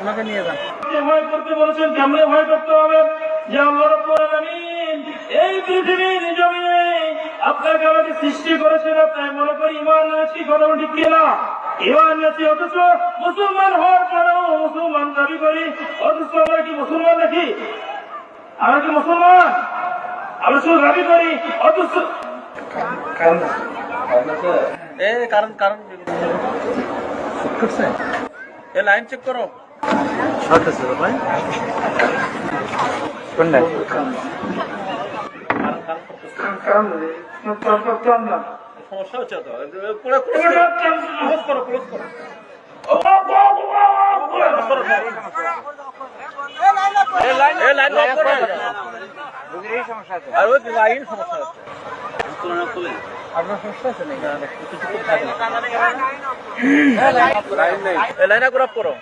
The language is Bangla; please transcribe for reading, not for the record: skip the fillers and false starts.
ওনাকে নিয়ে যান। ভয় করতে বলেছেন, কেমনে ভয় করতে হবে? যে আল্লাহ রাব্বুল আলামিন এই পৃথিবীর জমিনে আপনাকে আমাকে সৃষ্টি করেছেন, আপনার মনে করি ইমান এনেছি, কথা ঠিক কিনা? ইমান এনেছি, অথচ মুসলমান হওয়ার পরেও মুসলমান দাবি করি, অথচ আমরা কি মুসলমান নাকি? আমরা কি মুসলমান? আমরা শুধু দাবি করি, অথচ কারণ এ লাইন চেক করো। ভাই কোনটা সমস্যা হচ্ছে তো ক্লোজ করো। লাইন লক করো। আর ওই লাইন সমস্যা হচ্ছে। আপনার সমস্যা আছে নাকি? লাইন গ্রাফ করো।